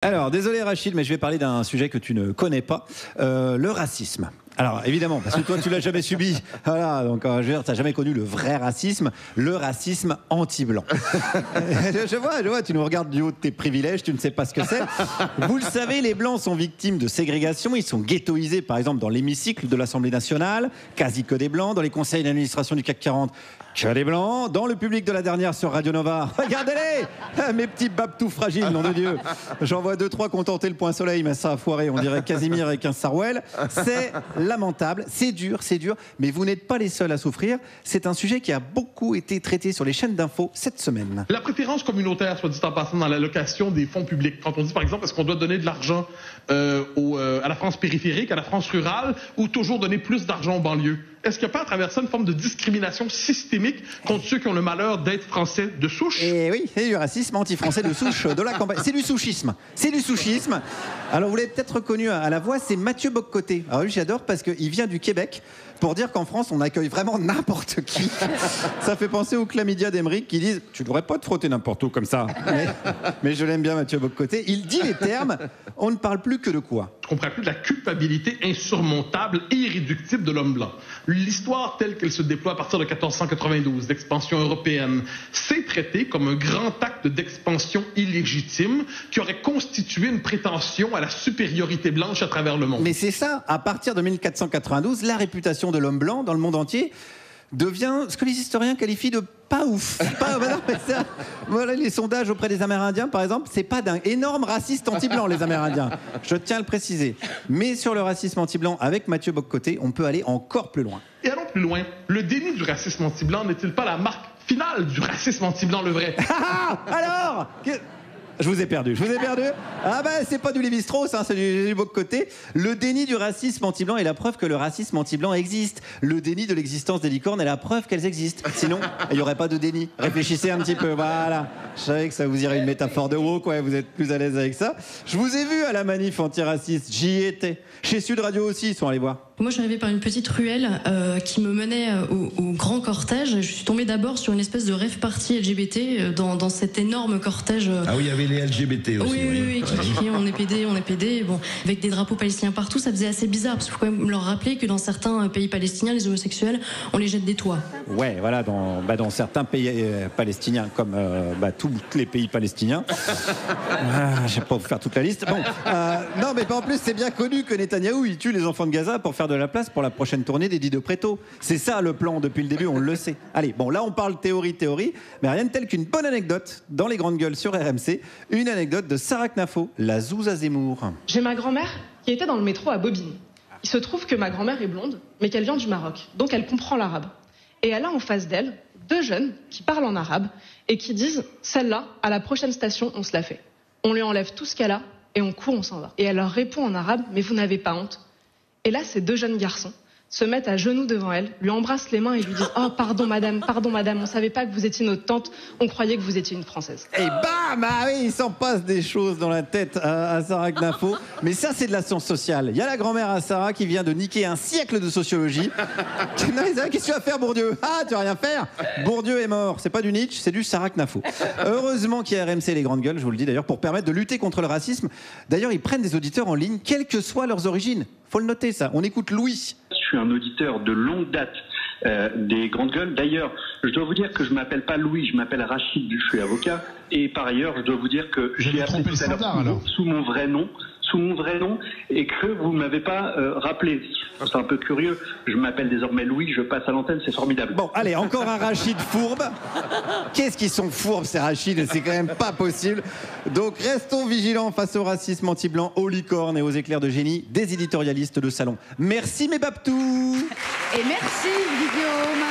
Alors, désolé Rachid, mais je vais parler d'un sujet que tu ne connais pas, le racisme. Alors, évidemment, parce que toi, tu l'as jamais subi. Voilà, donc, je veux dire, tu n'as jamais connu le vrai racisme, le racisme anti-blanc. je vois, tu nous regardes du haut de tes privilèges, tu ne sais pas ce que c'est. Vous le savez, les Blancs sont victimes de ségrégation. Ils sont ghettoisés, par exemple, dans l'hémicycle de l'Assemblée nationale, quasi que des Blancs, dans les conseils d'administration du CAC 40, que des Blancs, dans le public de la dernière sur Radio Nova. Regardez-les, mes petits babes tout fragiles, nom de Dieu. J'en vois 2-3 contenter le point soleil, mais ça a foiré, on dirait Casimir et 15 Sarwell. C'est lamentable, c'est dur, mais vous n'êtes pas les seuls à souffrir. C'est un sujet qui a beaucoup été traité sur les chaînes d'infos cette semaine. La préférence communautaire, soit dit en passant, dans l'allocation des fonds publics. Quand on dit, par exemple, est-ce qu'on doit donner de l'argent à la France périphérique, à la France rurale, ou toujours donner plus d'argent aux banlieues? Est-ce qu'il n'y a pas à travers ça une forme de discrimination systémique contre ceux qui ont le malheur d'être français de souche? Et oui, c'est du racisme anti-français de souche de la campagne. C'est du souchisme. C'est du souchisme. Alors, vous l'avez peut-être reconnu à la voix, c'est Mathieu Bock-Côté. Alors lui, j'adore parce qu'il vient du Québec pour dire qu'en France, on accueille vraiment n'importe qui. Ça fait penser aux chlamydia d'Emeric qui disent « Tu devrais pas te frotter n'importe où comme ça. » Mais je l'aime bien, Mathieu Bock-Côté. Il dit les termes « On ne parle plus que de quoi ?» Je ne comprends plus de la culpabilité insurmontable et irréductible de l'homme blanc. L'histoire telle qu'elle se déploie à partir de 1492, l'expansion européenne, c'est traité comme un grand acte d'expansion illégitime qui aurait constitué une prétention à la supériorité blanche à travers le monde. Mais c'est ça, à partir de 1492, la réputation de l'homme blanc dans le monde entier devient ce que les historiens qualifient de pas ouf. Voilà, les sondages auprès des Amérindiens, par exemple, c'est pas d'un énorme raciste anti-blanc, les Amérindiens. Je tiens à le préciser. Mais sur le racisme anti-blanc, avec Mathieu Bock-Côté, on peut aller encore plus loin. Et allons plus loin. Le déni du racisme anti-blanc n'est-il pas la marque finale du racisme anti-blanc, le vrai? Alors Je vous ai perdu. Ah ben, c'est pas du Lévi-Strauss, hein, c'est du Bock-Côté. Le déni du racisme anti-blanc est la preuve que le racisme anti-blanc existe. Le déni de l'existence des licornes est la preuve qu'elles existent. Sinon, il n'y aurait pas de déni. Réfléchissez un petit peu, voilà. Je savais que ça vous irait une métaphore de woke, ouais, vous êtes plus à l'aise avec ça. Je vous ai vu à la manif antiraciste, j'y étais. Chez Sud Radio aussi, ils sont allés voir. Moi, je suis arrivée par une petite ruelle qui me menait au grand cortège. Je suis tombée d'abord sur une espèce de rave party LGBT dans cet énorme cortège. Ah oui, il y avait les LGBT aussi. Oui, qui criaient on est pédé. Bon, avec des drapeaux palestiniens partout, ça faisait assez bizarre. Parce qu'il faut quand même leur rappeler que dans certains pays palestiniens, les homosexuels, on les jette des toits. Ouais, voilà, dans certains pays palestiniens, comme tous les pays palestiniens. Je vais pas vous faire toute la liste. Bon, non, mais en plus, c'est bien connu que Netanyahou, il tue les enfants de Gaza pour faire de la place pour la prochaine tournée d'Eddie de Préto. C'est ça le plan depuis le début, on le sait. Allez, bon, là on parle théorie, mais rien de tel qu'une bonne anecdote dans les grandes gueules sur RMC. Une anecdote de Sarah Knafo, la Zouza Zemmour. J'ai ma grand-mère qui était dans le métro à Bobigny. Il se trouve que ma grand-mère est blonde, mais qu'elle vient du Maroc, donc elle comprend l'arabe. Et elle a en face d'elle 2 jeunes qui parlent en arabe et qui disent « Celle-là, à la prochaine station, on se la fait. On lui enlève tout ce qu'elle a et on court, on s'en va. » Et elle leur répond en arabe « Mais vous n'avez pas honte ?» Et là, ces 2 jeunes garçons se mettent à genoux devant elle, lui embrassent les mains et lui disent « Oh, pardon madame, on savait pas que vous étiez notre tante, on croyait que vous étiez une Française. » Et bam, ah oui, il s'en passe des choses dans la tête à Sarah Knafo. Mais ça, c'est de la science sociale. Il y a la grand-mère à Sarah qui vient de niquer un siècle de sociologie. Qu'est-ce que tu vas faire, Bourdieu? Ah, tu vas rien faire. Bourdieu est mort. C'est pas du Nietzsche, c'est du Sarah Knafo. Heureusement qu'il y a RMC les grandes gueules, je vous le dis d'ailleurs, pour permettre de lutter contre le racisme. D'ailleurs, ils prennent des auditeurs en ligne, quelles que soient leurs origines. Faut le noter, ça. On écoute Louis. Je suis un auditeur de longue date des grandes gueules. D'ailleurs, je dois vous dire que je m'appelle pas Louis, je m'appelle Rachid, je suis avocat. Et par ailleurs, je dois vous dire que j'ai appelé tout à l'heure sous mon vrai nom, et que vous m'avez pas rappelé. C'est un peu curieux. Je m'appelle désormais Louis, je passe à l'antenne, c'est formidable. Bon, allez, encore un Rachid fourbe. Qu'est-ce qu'ils sont fourbes, ces Rachid? C'est quand même pas possible. Donc, restons vigilants face au racisme anti-blanc, aux licornes et aux éclairs de génie des éditorialistes de salon. Merci, mes babtous. Et merci, Guillaume.